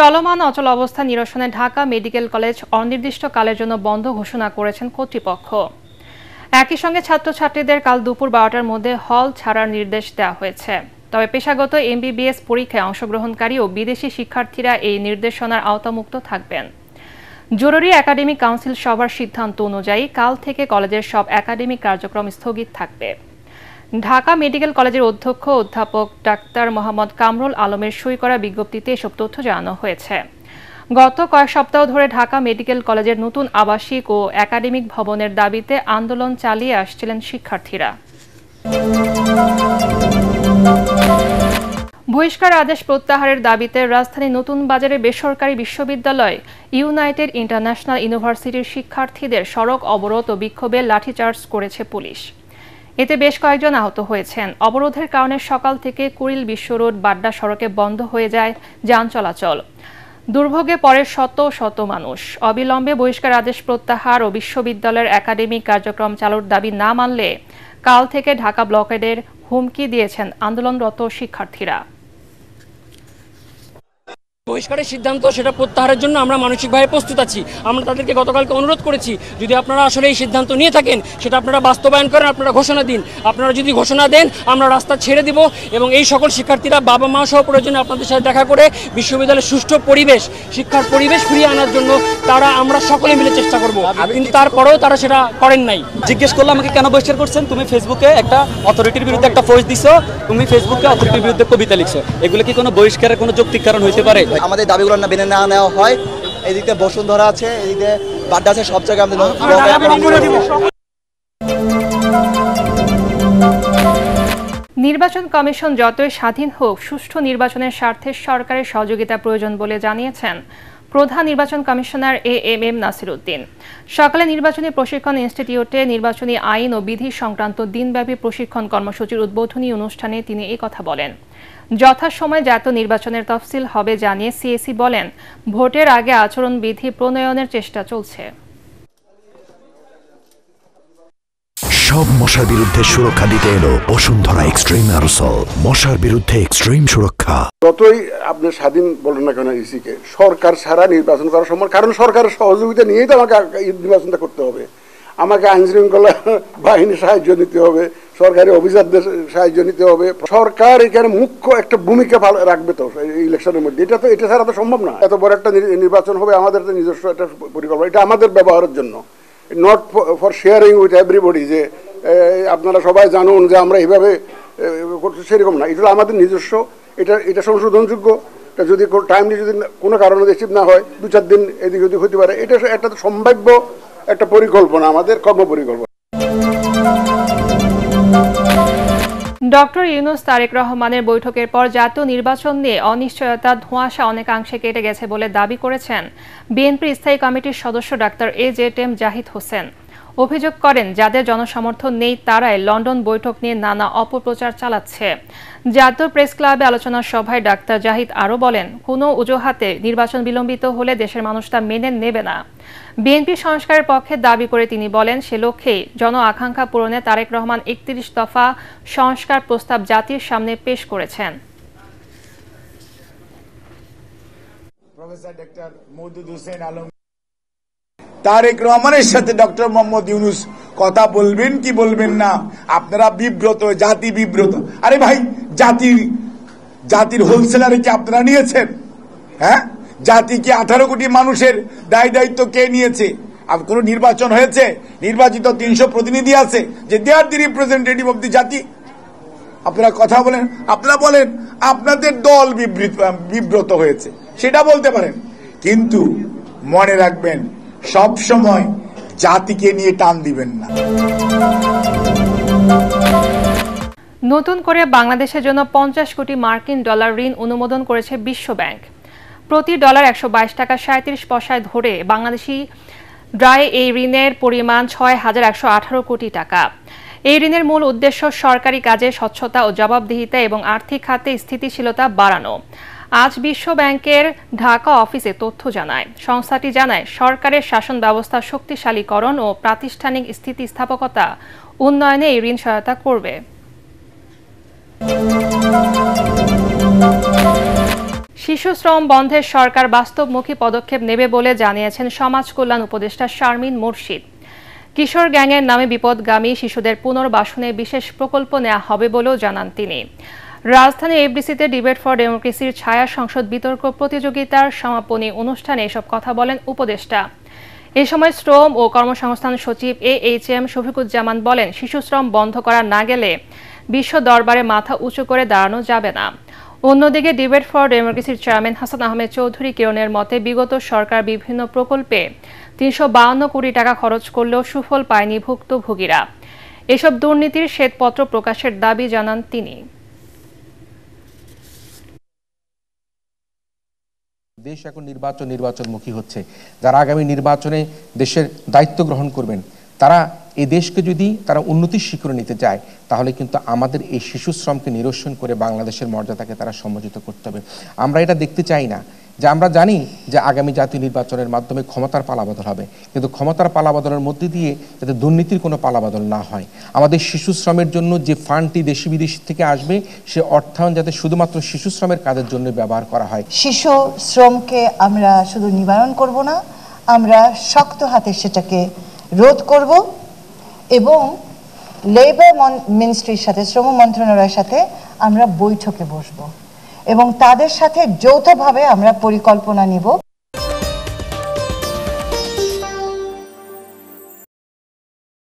চলমান অচল অবস্থা নিরসনে ঢাকা মেডিকেল কলেজ অনির্দিষ্টকালের জন্য বন্ধ ঘোষণা করেছেন কর্তৃপক্ষ। একই সঙ্গে ছাত্রছাত্রীদের কাল দুপুর 12টার মধ্যে হল ছাড়ার নির্দেশ দেওয়া হয়েছে। তবে পেশাগত MBBS পরীক্ষায় অংশগ্রহণকারী ও বিদেশি শিক্ষার্থীরা এই নির্দেশনার আওতামুক্ত থাকবেন। জরুরি একাডেমিক কাউন্সিল সভার সিদ্ধান্ত অনুযায়ী কাল থেকে কলেজের সব একাডেমিক কার্যক্রম স্থগিত থাকবে। ঢাকা মেডিকেল কলেজের অধ্যক্ষ অধ্যাপক ডাক্তার মোহাম্মদ কামরুল আলমের সই করা বিজ্ঞপ্তিতে এসব তথ্য জানানো হয়েছে। গত কয়েক সপ্তাহ ধরে ঢাকা মেডিকেল কলেজের নতুন আবাসিক ও একাডেমিক ভবনের দাবিতে আন্দোলন চালিয়ে আসছিলেন শিক্ষার্থীরা। বহিষ্কার আদেশ প্রত্যাহারের দাবিতে রাজধানীর নতুন বাজারে বেসরকারি বিশ্ববিদ্যালয় ইউনাইটেড ইন্টারন্যাশনাল ইউনিভার্সিটির শিক্ষার্থীদের সড়ক অবরোধ ও বিক্ষোভে লাঠিচার্জ করেছে পুলিশ। এতে বেশ কয়েকজন আহত হয়েছেন। অবরোধের কারণে সকাল থেকে কুড়িল বিশ্ব রোড বাড্ডা সড়কে বন্ধ হয়ে যায় যান চলাচল। দুর্ভোগে পড়ে শত শত মানুষ। অবিলম্বে বহিষ্কার আদেশ প্রত্যাহার ও বিশ্ববিদ্যালয়ের একাডেমিক কার্যক্রম চালুর দাবি না মানলে কাল থেকে ঢাকা ব্লকেডের হুমকি দিয়েছেন আন্দোলনরত শিক্ষার্থীরা। বহিষ্কারের সিদ্ধান্ত সেটা প্রত্যাহারের জন্য আমরা মানসিকভাবে প্রস্তুত আছি। আমরা তাদেরকে গতকালকে অনুরোধ করেছি, যদি আপনারা আসলে এই সিদ্ধান্ত নিয়ে থাকেন সেটা আপনারা বাস্তবায়ন করেন, আপনারা ঘোষণা দিন। আপনারা যদি ঘোষণা দেন আমরা রাস্তা ছেড়ে দিব এবং এই সকল শিক্ষার্থীরা বাবা মা সহ প্রয়োজনে আপনাদের সাথে দেখা করে বিশ্ববিদ্যালয়ের সুষ্ঠু পরিবেশ, শিক্ষার পরিবেশ ফিরিয়ে আনার জন্য আমরা সকলে মিলে চেষ্টা করব। কিন্তু তারপরেও তারা সেটা করেন নাই। জিজ্ঞেস করলে আমাকে কেন বহিষ্কার করছেন? তুমি ফেসবুকে একটা অথরিটির বিরুদ্ধে একটা পোস্ট দিছো, তুমি ফেসবুকে অথরিটির বিরুদ্ধে কবিতা লিখছো, এগুলো কি কোনো বহিষ্কারের কোনো যৌক্তিক কারণ হইতে পারে? আমাদের দাবিগুলো না মেনে না নেওয়া হয়, এদিকে বসুন্ধরা আছে, এদিকে বাড্ডা আছে, সব জায়গায় আমাদের নির্বাচন কমিশন যতই স্বাধীন হোক, সুষ্ঠু নির্বাচনের স্বার্থে সরকারের সহযোগিতা প্রয়োজন বলে জানিয়েছেন প্রধান নির্বাচন কমিশনার AMM নাসির উদ্দিন। সকালে নির্বাচনী প্রশিক্ষণ ইনস্টিটিউটে নির্বাচনী আইন ও বিধি সংক্রান্ত দিনব্যাপী প্রশিক্ষণ কর্মসূচির উদ্বোধনী অনুষ্ঠানে তিনি এই কথা বলেন। যথাসময়ে জাতীয় নির্বাচনের তফসিল হবে জানিয়ে CAC বলেন, ভোটের আগে আচরণবিধি প্রণয়নের চেষ্টা চলছে। সব মশার বিরুদ্ধে সুরক্ষা দিতে এলো বসুন্ধরা এক্সট্রিম অ্যারোসল, মশার বিরুদ্ধে এক্সট্রিম সুরক্ষা। যতই আপনি স্বাধীন বলেন না কেন ইসিকে, সরকার ছাড়া নির্বাচন করা সম্ভব, কারণ সরকারের সহযোগিতা নিয়েই তো আমাকে নির্বাচনটা করতে হবে। আমাকে আইন শৃঙ্খলা বাহিনীর সাহায্য নিতে হবে, সরকারি অফিসারদের সাহায্য নিতে হবে। সরকার এখানে মুখ্য একটা ভূমিকা রাখবে তো ইলেকশনের মধ্যে। এটা ছাড়া তো সম্ভব না। এত বড় একটা নির্বাচন হবে, আমাদের তো নিজস্ব একটা পরিকল্পনা, এটা আমাদের ব্যবহারের জন্য, not for sharing with everybody, যে আপনারা সবাই জানুন যে আমরা এইভাবে করছি, সেরকম না। এটা আমাদের নিজস্ব, এটা সংশোধনযোগ্য। এটা যদি টাইমলি যদি কোনো কারণে রিসিভ না হয়, 2-4 দিন এদিক ওদিক হতে পারে। এটা একটা সম্ভাব্য একটা পরিকল্পনা, আমাদের কর্মপরিকল্পনা। ডক্টর ইউনূস তারেক রহমানের বৈঠকের পর জাতীয় নির্বাচন নিয়ে অনিশ্চয়তা ধোঁয়াশা অনেকাংশে কেটে গেছে বলে দাবি করেছেন বিএনপির স্থায়ী কমিটির সদস্য ডাক্তার AJM জাহিদ হোসেন। অভিযোগ করেন, যাদের জনসমর্থন নেই তারাই লন্ডন বৈঠক নিয়ে নানা অপপ্রচার চালাচ্ছে। জাতীয় প্রেস ক্লাবে আলোচনা সভায় ডাক্তার জাহিদ আরও বলেন, কোনো অজুহাতে নির্বাচন বিলম্বিত হলে দেশের মানুষ তা মেনে নেবে না। বিএনপি সংস্কারের পক্ষে দাবি করে তিনি বলেন, সে লক্ষ্যেই জন আকাঙ্ক্ষা পূরণে তারেক রহমান 31 দফা সংস্কার প্রস্তাব জাতির সামনে পেশ করেছেন। প্রফেসর ডক্টর মওদুদ হোসেন আলম তারেক রহমানের সাথে ডক্টর মোহাম্মদ ইউনূস কথা বলবেন কি বলবেন না, আপনারা বিব্রত, জাতি বিব্রত। আরে ভাই, জাতির হোলসেলারে কি আপনারা নিয়েছেন? হ্যাঁ, জাতিকে 18 কোটি মানুষের দায় দায়িত্ব কে নিয়েছে? আর কোন নির্বাচন হয়েছে? নির্বাচিত 300 প্রতিনিধি আছে যে দে আর দি রিপ্রেজেন্টেটিভ অব দি জাতি। আপনারা কথা বলেন, আপনারা বলেন আপনাদের দল বিব্রত হয়েছে, সেটা বলতে পারেন, কিন্তু মনে রাখবেন সব সময় জাতিকে নিয়ে টান দিবেন না। নতুন করে বাংলাদেশের জন্য 50 কোটি মার্কিন ডলার ঋণ অনুমোদন করেছে বিশ্ব ব্যাংক। প্রতি ডলার 122 টাকা 37 পয়সায় ধরে বাংলাদেশি ড্রাই এই ঋণের পরিমাণ 6118 কোটি টাকা। এই ঋণের মূল উদ্দেশ্য সরকারি কাজে স্বচ্ছতা ও জবাবদিহিতা এবং আর্থিক খাতে স্থিতিশীলতা বাড়ানো। আজ বিশ্ব ব্যাংকের ঢাকা অফিসে তথ্য জানায়, সংস্থাটি জানায় সরকারের শাসন ব্যবস্থা শক্তিশালীকরণ ও প্রাতিষ্ঠানিক স্থিতিস্থাপকতা উন্নয়নে এই ঋণ সহায়তা করবে। শিশু শিশু শ্রম বন্ধে সরকার বাস্তবমুখী পদক্ষেপ নেবে বলে জানিয়েছেন সমাজ কল্যাণ উপদেষ্টা শারমিন মুর্শিদ। কিশোর গ্যাংয়ের নামে বিপদগামী শিশুদের পুনর্বাসনে বিশেষ প্রকল্প নেওয়া হবে বলেও জানান তিনি। রাজধানী এফডিসিতে ডিবেট ফর ডেমোক্রেসির ছায়া সংসদ বিতর্ক প্রতিযোগিতার সমাপনী অনুষ্ঠানে এসব কথা বলেন উপদেষ্টা। এ সময় শ্রম ও কর্মসংস্থান সচিব AHM শফিকুজ্জামান বলেন, শিশু শ্রম বন্ধ করা না গেলে বিশ্ব দরবারে মাথা উঁচু করে দাঁড়ানো যাবে না। অন্যদিকে ডিবেট ফর ডেমোক্রেসির চেয়ারম্যান হাসান আহমেদ চৌধুরী কিরণের মতে বিগত সরকার বিভিন্ন প্রকল্পে 352 কোটি টাকা খরচ করলেও সুফল পায়নি ভুক্তভোগীরা। এসব দুর্নীতির শ্বেতপত্র প্রকাশের দাবি জানান তিনি। দেশ এখন নির্বাচনমুখী হচ্ছে। যারা আগামী নির্বাচনে দেশের দায়িত্ব গ্রহণ করবেন, তারা এই দেশকে যদি তারা উন্নতির শিখরে নিতে চায়, তাহলে কিন্তু আমাদের এই শিশু শ্রমকে নিরসন করে বাংলাদেশের মর্যাদাকে তারা সম্মানিত করতে হবে। আমরা এটা দেখতে চাই না যে আমরা জানি যে আগামী জাতীয় নির্বাচনের মাধ্যমে ক্ষমতার পালাবদল হবে, কিন্তু ক্ষমতার পালাবদলের মধ্যে দিয়ে যাতে দুর্নীতির কোনো পালাবদল না হয়। আমাদের শিশু শ্রমের জন্য যে ফান্ডটি দেশি বিদেশি থেকে আসবে, সে অর্থায়ন যাতে শুধুমাত্র শিশু শ্রমের কাজের জন্য ব্যবহার করা হয়। শিশু শ্রমকে আমরা শুধু নিবারণ করব না, আমরা শক্ত হাতে সেটাকে রোধ করব এবং লেবার মিনিস্ট্রির সাথে, শ্রম মন্ত্রণালয়ের সাথে আমরা বৈঠকে বসবো এবং তাদের সাথে যৌথভাবে আমরা পরিকল্পনা নিব।